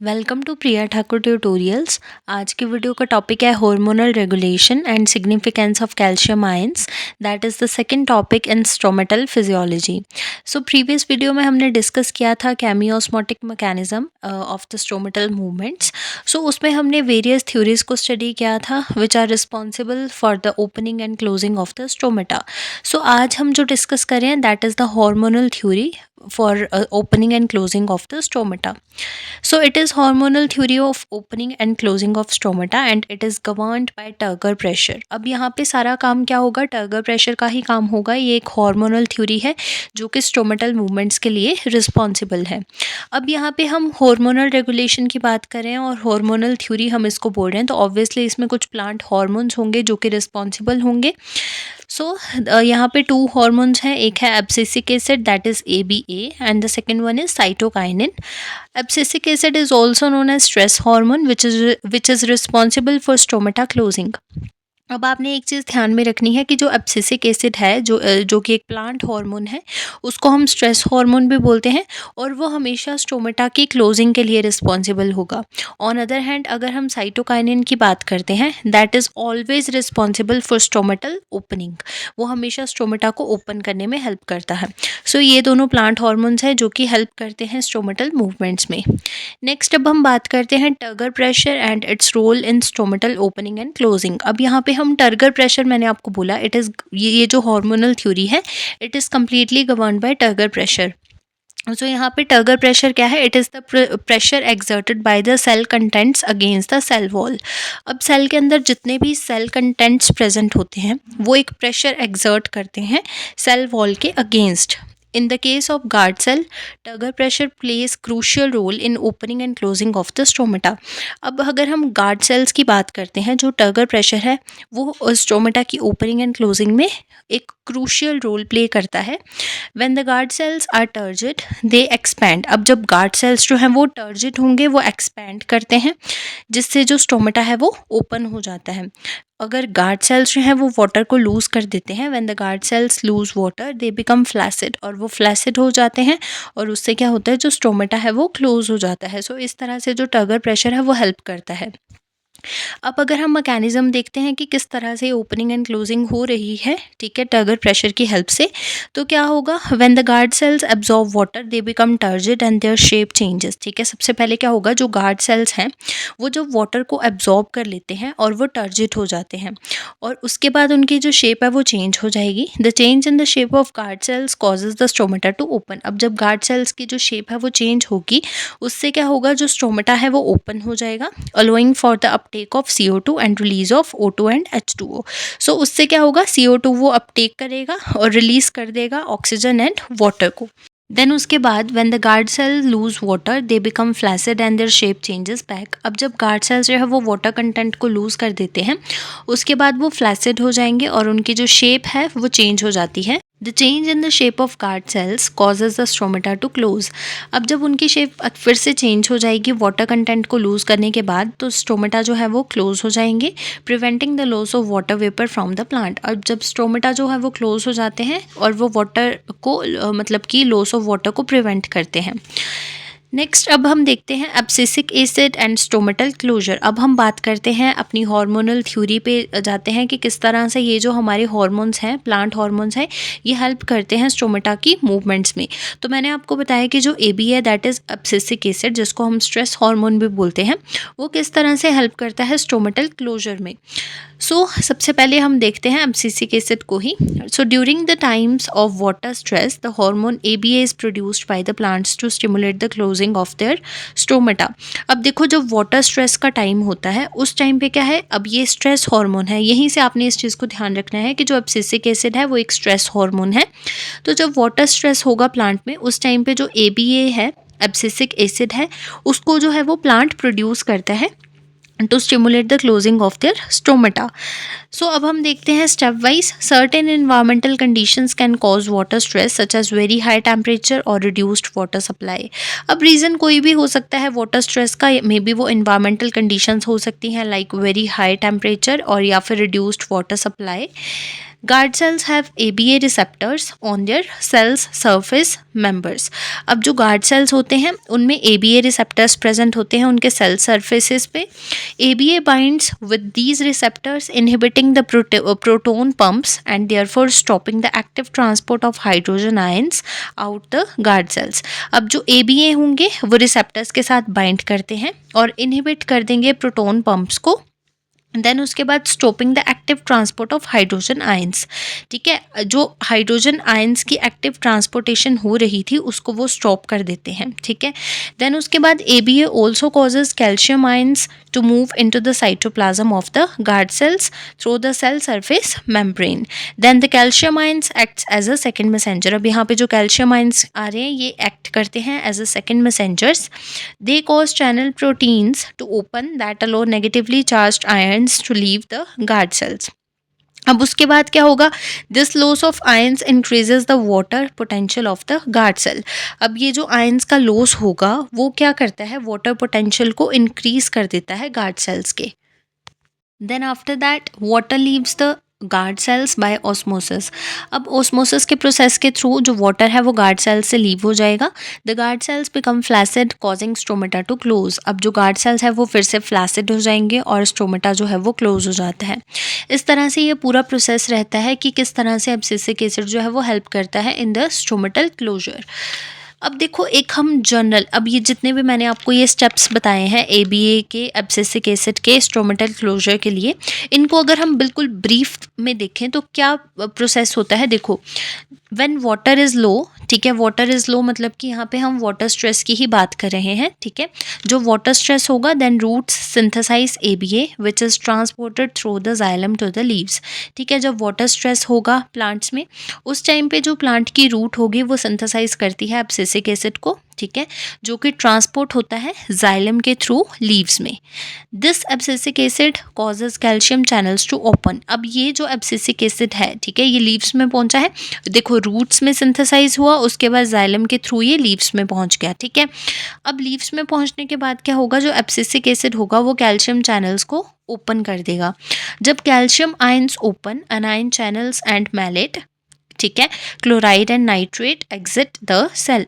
Welcome to Priya Thakur tutorials. आज की video का टॉपिक है hormonal regulation and significance of calcium ions. That is the second topic in stomatal physiology. So previous video में हमने discuss किया था chemiosmotic mechanism of the stomatal movements. So उसमें हमने वेरियस थ्योरीज को स्टडी किया था which are responsible for the opening and closing of the stomata. So आज हम जो डिस्कस कर रहे हैं that is the hormonal theory for opening and closing of the stomata. So it is hormonal theory of opening and closing of stomata and it is governed by Turger pressure. अब यहाँ पे सारा काम क्या होगा, टर्गर प्रेशर का ही काम होगा। ये एक हार्मोनल थ्योरी है जो कि स्टोमेटल मूवमेंट्स के लिए रिस्पॉन्सिबल है। अब यहाँ पे हम हार्मोनल रेगुलेशन की बात करें और हार्मोनल थ्योरी हम इसको बोल रहे हैं, तो ऑब्वियसली इसमें कुछ प्लांट हार्मोन्स होंगे जो कि रिस्पॉन्सिबल होंगे। सो यहाँ पे टू हॉर्मोन्स हैं, एक है abscisic acid that is ABA and the second one is cytokinin. Abscisic acid is also known as stress hormone which is responsible for stomata closing. अब आपने एक चीज़ ध्यान में रखनी है कि जो एब्सिसिक एसिड है जो कि एक प्लांट हार्मोन है, उसको हम स्ट्रेस हार्मोन भी बोलते हैं और वो हमेशा स्टोमेटा की क्लोजिंग के लिए रिस्पॉन्सिबल होगा। ऑन अदर हैंड अगर हम साइटोकाइनिन की बात करते हैं that is always responsible for stomatal opening. वो हमेशा स्टोमेटा को ओपन करने में हेल्प करता है। सो ये दोनों प्लांट हार्मोन्स हैं जो कि हेल्प करते हैं स्टोमेटल मूवमेंट्स में। नेक्स्ट अब हम बात करते हैं turgor pressure and its role in stomatal opening and closing. अब यहाँ पे हम टर्गर प्रेशर, मैंने आपको बोला इट इज़ ये जो हार्मोनल थ्योरी है it is completely governed by turgor pressure. So यहाँ पे टर्गर प्रेशर क्या है, it is the pressure exerted by the cell contents against the cell wall. अब सेल के अंदर जितने भी सेल कंटेंट्स प्रेजेंट होते हैं वो एक प्रेशर एक्सर्ट करते हैं सेल वॉल के against. In the case of guard cell, Turger pressure plays crucial role in opening and closing of the stomata. अब अगर हम guard cells की बात करते हैं, जो Turger pressure है वो स्टोमेटा की ओपनिंग एंड क्लोजिंग में एक क्रूशियल रोल प्ले करता है। When the guard cells are turgid, they expand. अब जब guard cells जो हैं वो turgid होंगे वो expand करते हैं जिससे जो स्टोमेटा है वो ओपन हो जाता है। अगर गार्ड सेल्स जो हैं वो वाटर को लूज़ कर देते हैं, when the guard cells lose water they become flaccid, और वो फ्लैसिड हो जाते हैं और उससे क्या होता है, जो स्टोमेटा है वो क्लोज हो जाता है। सो इस तरह से जो टर्गर प्रेशर है वो हेल्प करता है। अब अगर हम मैकेनिज्म देखते हैं कि किस तरह से ओपनिंग एंड क्लोजिंग हो रही है, ठीक है, टर्गर प्रेशर की हेल्प से, तो क्या होगा, when the guard sales absorb water they become turgid and their shape changes. ठीक है, सबसे पहले क्या होगा, जो गार्ड सेल्स हैं वो जब वाटर को एब्जॉर्ब कर लेते हैं और वो टर्जिड हो जाते हैं और उसके बाद उनकी जो शेप है वो चेंज हो जाएगी। The change in the shape of guard cells causes the stomata to open. अब जब गार्ड सेल्स की जो शेप है वो चेंज होगी, उससे क्या होगा, जो स्टोमेटा है वो ओपन हो जाएगा, allowing for the Uptake of CO2 and release of O2 and H2O। सो उससे क्या होगा, CO2 वो अपटेक करेगा और रिलीज कर देगा ऑक्सीजन एंड वाटर को। देन उसके बाद when the guard cell lose water they become flaccid and their shape changes back. अब जब गार्ड सेल्स जो है वो वाटर कंटेंट को लूज कर देते हैं, उसके बाद वो फ्लैसिड हो जाएंगे और उनकी जो शेप है वो चेंज हो जाती है। The change in the shape of guard cells causes the stomata to close. अब जब उनकी शेप फिर से चेंज हो जाएगी वाटर कंटेंट को लूज करने के बाद, तो स्टोमेटा जो है वो क्लोज हो जाएंगे, preventing the loss of water vapour from the plant. अब जब स्टोमेटा जो है वो क्लोज हो जाते हैं और वो वाटर को मतलब कि लॉस ऑफ वाटर को प्रिवेंट करते हैं। नेक्स्ट अब हम देखते हैं abscisic acid and stomatal closure. अब हम बात करते हैं अपनी हार्मोनल थ्योरी पे जाते हैं कि किस तरह से ये जो हमारे हार्मोन्स हैं, प्लांट हार्मोन्स हैं, ये हेल्प करते हैं स्टोमेटा की मूवमेंट्स में। तो मैंने आपको बताया कि जो AB है दैट इज़ एब्सिसिक एसिड, जिसको हम स्ट्रेस हार्मोन भी बोलते हैं, वो किस तरह से हेल्प करता है स्टोमेटल क्लोजर में। सो सबसे पहले हम देखते हैं एब्सिसिक एसिड को ही। So during the times of water stress the hormone ABA is produced by the plants to stimulate the closing of their stomata. अब देखो, जब वाटर स्ट्रेस का टाइम होता है उस टाइम पे क्या है, अब ये स्ट्रेस हार्मोन है, यहीं से आपने इस चीज़ को ध्यान रखना है कि जो एब्सिसिक एसिड है वो एक स्ट्रेस हार्मोन है। तो जब वाटर स्ट्रेस होगा प्लांट में, उस टाइम पे जो ABA है, एब्सिसिक एसिड है, उसको जो है वो प्लांट प्रोड्यूस करता है to stimulate the closing of their stomata. So अब हम देखते हैं step wise. Certain environmental conditions can cause water stress such as very high temperature और रिड्यूस्ड वाटर सप्लाई। अब रीज़न कोई भी हो सकता है वाटर स्ट्रेस का, मे बी वो इन्वायरमेंटल कंडीशंस हो सकती हैं लाइक वेरी हाई टेम्परेचर और या फिर reduced water supply. Guard cells have ABA receptors on their cells surface members. अब जो गार्ड सेल्स होते हैं उनमें ABA रिसेप्टर्स प्रेजेंट होते हैं उनके सेल सरफेसेस पे। ABA binds with these receptors inhibiting the proton pumps and therefore stopping the active transport of hydrogen ions out the guard sales. अब जो ABA होंगे वो रिसेप्टर्स के साथ बाइंड करते हैं और इनहिबिट कर देंगे प्रोटोन पंप्स को, देन उसके बाद stopping the active transport of hydrogen ions. ठीक है, जो हाइड्रोजन आयंस की एक्टिव ट्रांसपोर्टेशन हो रही थी उसको वो स्टॉप कर देते हैं। ठीक है, देन उसके बाद ABA also causes calcium ions to move into the cytoplasm of the guard cells through the cell surface membrane. Then the calcium ions acts as a second messenger. अब यहाँ पे जो calcium ions आ रहे हैं ये act करते हैं as a second messengers. They cause channel proteins to open that allow negatively charged ions to leave the guard cells. अब उसके बाद क्या होगा, this loss of ions increases the water potential of the guard cell. अब ये जो ions का loss होगा वो क्या करता है, वाटर पोटेंशियल को इंक्रीज कर देता है गार्ड सेल्स के। Then after that water leaves the guard cells by osmosis. अब ऑस्मोसिस के प्रोसेस के थ्रू जो वाटर है वो गार्ड सेल्स से लीव हो जाएगा। The guard cells become flaccid causing stomata to close. अब जो गार्ड सेल्स है वो फिर से फ्लैसिड हो जाएंगे और स्टोमेटा जो है वो क्लोज हो जाता है। इस तरह से ये पूरा प्रोसेस रहता है कि किस तरह से एब्सिसिक एसिड जो है वो हेल्प करता है इन द स्टोमेटल क्लोजर। अब देखो एक हम जनरल, अब ये जितने भी मैंने आपको ये स्टेप्स बताए हैं ABA के एब्सिसिक एसिड के स्टोमेटल क्लोजर के लिए, इनको अगर हम बिल्कुल ब्रीफ में देखें तो क्या प्रोसेस होता है। देखो व्हेन वाटर इज़ लो, ठीक है, वाटर इज़ लो मतलब कि यहाँ पे हम वाटर स्ट्रेस की ही बात कर रहे हैं। ठीक है, जो वाटर स्ट्रेस होगा then roots synthesize ABA which is transported through the xylem to the leaves. ठीक है, जब वाटर स्ट्रेस होगा प्लांट्स में उस टाइम पे जो प्लांट की रूट होगी वो सिंथेसाइज करती है एब्सिसिक एसिड को। ठीक है, जो कि ट्रांसपोर्ट होता है जाइलम के थ्रू लीव्स में। This abscisic acid causes calcium channels to open. अब ये जो एब्सिसिक एसिड है, ठीक है, ये लीव्स में पहुंचा है, देखो रूट्स में सिंथेसाइज हुआ, उसके बाद जाइलम के थ्रू ये लीव्स में पहुंच गया। ठीक है, अब लीव्स में पहुंचने के बाद क्या होगा, जो एब्सिसिक एसिड होगा वो कैल्शियम चैनल्स को ओपन कर देगा। जब calcium ions open, anion channels and malate, ठीक है, chloride and nitrate exit the cell.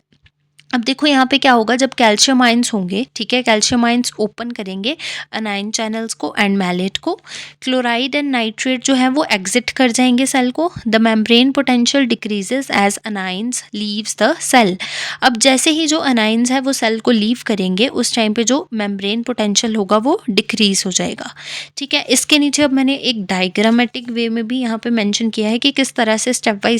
अब देखो यहाँ पे क्या होगा, जब कैल्शियम आयंस होंगे, ठीक है, कैल्शियम आयंस ओपन करेंगे अनाइन चैनल्स को एंड मैलेट को, क्लोराइड एंड नाइट्रेट जो है वो एग्जिट कर जाएंगे सेल को। The membrane potential decreases as anions leaves the cell. अब जैसे ही जो अनाइंस है वो सेल को लीव करेंगे उस टाइम पे जो मेम्ब्रेन पोटेंशियल होगा वो डिक्रीज हो जाएगा। ठीक है, इसके नीचे अब मैंने एक डायग्रामेटिक वे में भी यहाँ पे मेंशन किया है कि किस तरह से स्टेप बाय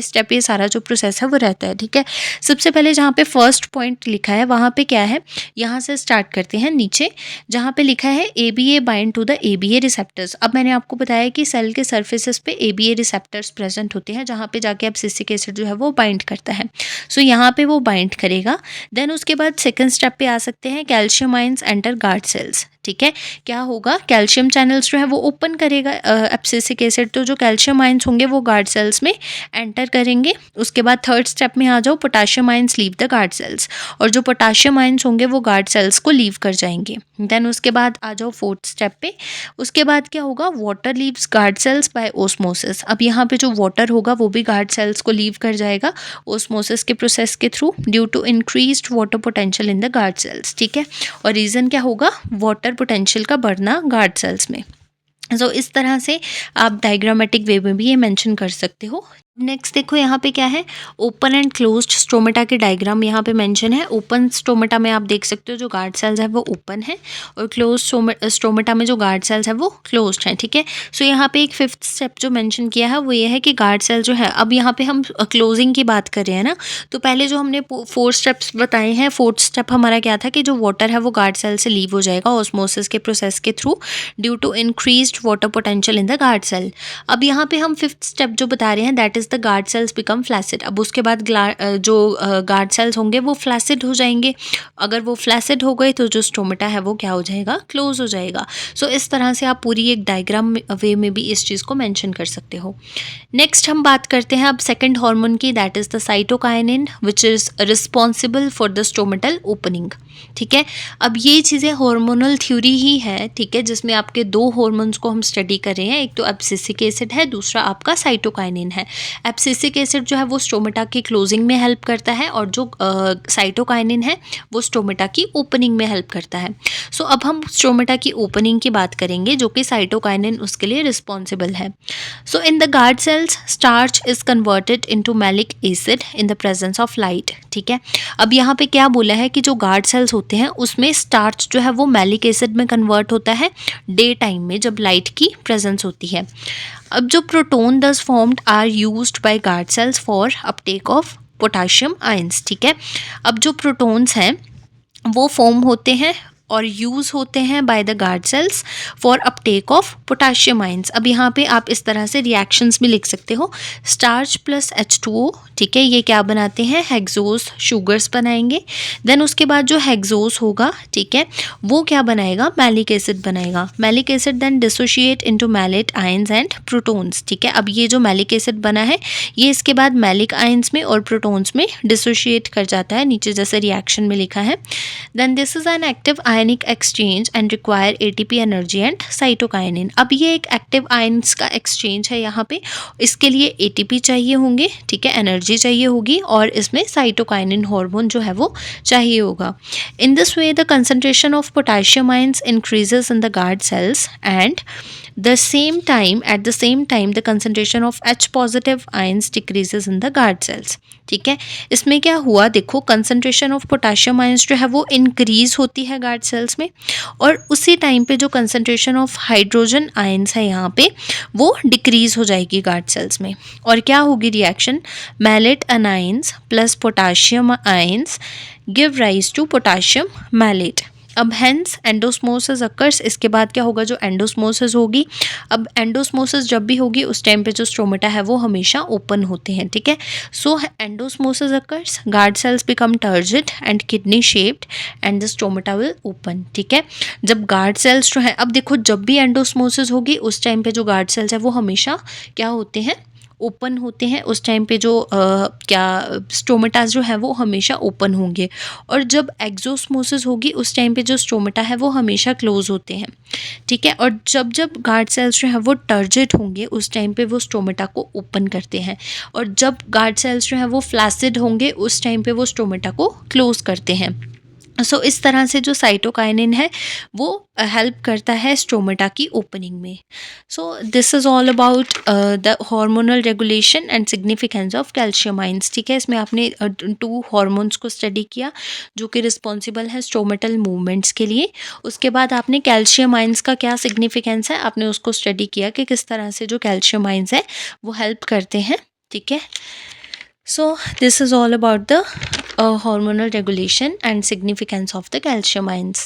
स्टेप ये सारा जो प्रोसेस है वो रहता है। ठीक है, सबसे पहले जहाँ पे फर्स्ट पॉइंट लिखा है वहाँ पे क्या है, यहाँ से स्टार्ट करते हैं नीचे, जहाँ पे लिखा है ABA bind to the ABA receptors. अब मैंने आपको बताया कि सेल के सर्फेसेस पे ABA रिसेप्टर्स प्रेजेंट होते हैं जहाँ पे जाके एब्सिसिक एसिड जो है वो बाइंड करता है। सो यहाँ पे वो बाइंड करेगा। देन उसके बाद सेकंड स्टेप पे आ सकते हैं, calcium ions enter guard cells. ठीक है, क्या होगा, कैल्शियम चैनल्स जो है वो ओपन करेगा एब्सिसिक एसिड, तो जो कैल्शियम आयंस होंगे वो गार्ड सेल्स में एंटर करेंगे। उसके बाद थर्ड स्टेप में आ जाओ, potassium ions leave the guard sales, और जो पोटाशियम आयंस होंगे वो गार्ड सेल्स को लीव कर जाएंगे। देन उसके बाद आ जाओ फोर्थ स्टेप पे, उसके बाद क्या होगा, water leaves guard cells by osmosis. अब यहाँ पे जो वाटर होगा वो भी गार्ड सेल्स को लीव कर जाएगा ओस्मोसिस के प्रोसेस के through due to increased water potential in the guard cells. ठीक है, और रीज़न क्या होगा, वाटर पोटेंशियल का बढ़ना गार्ड सेल्स में। सो इस तरह से आप डायग्रामेटिक वे में भी ये मेंशन कर सकते हो। नेक्स्ट देखो यहाँ पे क्या है, ओपन एंड क्लोज्ड स्टोमेटा के डायग्राम यहाँ पे मेंशन है। ओपन स्टोमेटा में आप देख सकते हो जो गार्ड सेल्स है वो ओपन है, और क्लोज स्टोमेटा में जो गार्ड सेल्स है वो क्लोज्ड है। ठीक है, सो यहाँ पे एक फिफ्थ स्टेप जो मेंशन किया है वो ये है कि गार्ड सेल जो है, अब यहाँ पे हम क्लोजिंग की बात कर रहे हैं ना, तो पहले जो हमने 4 स्टेप्स बताए हैं, फोर्थ स्टेप हमारा क्या था कि जो वाटर है वो गार्ड सेल से लीव हो जाएगा ऑस्मोसिस के प्रोसेस के through due to increased water potential in the guard cell. अब यहाँ पे हम फिफ्थ स्टेप जो बता रहे हैं that is is the guard cells become flaccid. अब उसके बाद जो गार्ड सेल्स होंगे वो फ्लैसिड हो जाएंगे। अगर वो फ्लैसिड हो गए तो जो स्टोमेटा है वो क्या हो जाएगा, क्लोज हो जाएगा। सो इस तरह से आप पूरी एक डायग्राम वे में भी इस चीज़ को मेंशन कर सकते हो। नेक्स्ट हम बात करते हैं अब सेकंड हार्मोन की, that is the cytokinin which is responsible for the stomatal opening. ठीक है, अब ये चीज़ें हार्मोनल थ्योरी ही है, ठीक है, जिसमें आपके दो हार्मोन्स को हम स्टडी कर रहे हैं। एक तो एब्सिसिक एसिड है, दूसरा आपका साइटोकाइनिन है। एब्सिसिक एसिड जो है वो स्टोमेटा की क्लोजिंग में हेल्प करता है और जो साइटोकाइनिन है वो स्टोमेटा की ओपनिंग में हेल्प करता है। सो अब हम स्टोमेटा की ओपनिंग की बात करेंगे जो कि साइटोकाइनिन उसके लिए रिस्पॉन्सिबल है। So in the guard cells starch is converted into malic acid in the presence of light. ठीक है, अब यहाँ पे क्या बोला है कि जो गार्ड सेल्स होते हैं उसमें स्टार्च जो है वो मैलिक एसिड में कन्वर्ट होता है डे टाइम में जब लाइट की प्रेजेंस होती है। अब जो proton thus formed are used by guard cells for uptake of potassium ions. ठीक है, अब जो प्रोटोन्स हैं वो फॉर्म होते हैं और यूज़ होते हैं by the guard cells for uptake of potassium ions. अब यहाँ पे आप इस तरह से रिएक्शंस भी लिख सकते हो, स्टार्च प्लस H2O, ठीक है, ये क्या बनाते हैं, हेक्सोस शुगर्स बनाएंगे। देन उसके बाद जो हेक्सोस होगा, ठीक है, वो क्या बनाएगा, मैलिक एसिड बनाएगा। Malic acid then dissociate into malate ions and protons. ठीक है, अब ये जो मैलिक एसिड बना है ये इसके बाद मैलिक आयंस में और प्रोटोन्स में डिसोशिएट कर जाता है, नीचे जैसे रिएक्शन में लिखा है। Then this is an active ionic exchange and require ATP energy and cytokinin. अब ये एक एक्टिव आयंस का एक्सचेंज है यहाँ पे, इसके लिए ATP चाहिए होंगे, ठीक है, एनर्जी चाहिए होगी और इसमें साइटोकाइनिन हार्मोन जो है वो चाहिए होगा। In this way the concentration of potassium ions increases in the guard sales and at the same time the concentration of H positive ions decreases in the guard cells। ठीक है, इसमें क्या हुआ, देखो कंसंट्रेशन ऑफ पोटाशियम आयंस जो है वो increase होती है गार्ड सेल्स में और उसी टाइम पे जो कंसंट्रेशन ऑफ हाइड्रोजन आयंस है यहाँ पे वो डिक्रीज हो जाएगी गार्ड सेल्स में। और क्या होगी reaction, malate anions plus potassium ions give rise to potassium malate. अब हेंस एंडोस्मोसिस अकर्स, इसके बाद क्या होगा, जो एंडोस्मोसिस होगी। अब एंडोस्मोसिस जब भी होगी उस टाइम पे जो स्टोमेटा है वो हमेशा ओपन होते हैं। ठीक है, so endosmosis occurs, guard cells become turgid and kidney shaped and the stomata will open. ठीक है, जब गार्ड सेल्स जो है, अब देखो जब भी एंडोस्मोसिस होगी उस टाइम पे जो गार्ड सेल्स है वो हमेशा क्या होते हैं, ओपन होते हैं। उस टाइम पे जो क्या स्टोमेटास जो है वो हमेशा ओपन होंगे और जब एक्सोस्मोसिस होगी उस टाइम पे जो स्टोमेटा है वो हमेशा क्लोज होते हैं। ठीक है, और जब जब गार्ड सेल्स जो है वो टर्जिड होंगे उस टाइम पे वो स्टोमेटा को ओपन करते हैं और जब गार्ड सेल्स जो है वो फ्लैसिड होंगे उस टाइम पे वो स्टोमेटा को क्लोज करते हैं। सो इस तरह से जो साइटोकाइनिन है वो हेल्प करता है स्टोमेटा की ओपनिंग में। So this is all about the hormonal regulation and significance of calcium ions. ठीक है, इसमें आपने 2 हार्मोन्स को स्टडी किया जो कि रिस्पॉन्सिबल है स्टोमेटल मूवमेंट्स के लिए। उसके बाद आपने कैल्शियम आयंस का क्या सिग्निफिकेंस है आपने उसको स्टडी किया कि किस तरह से जो कैल्शियम आयंस है वो हेल्प करते हैं। ठीक है, so this is all about the hormonal regulation and significance of the calcium ions.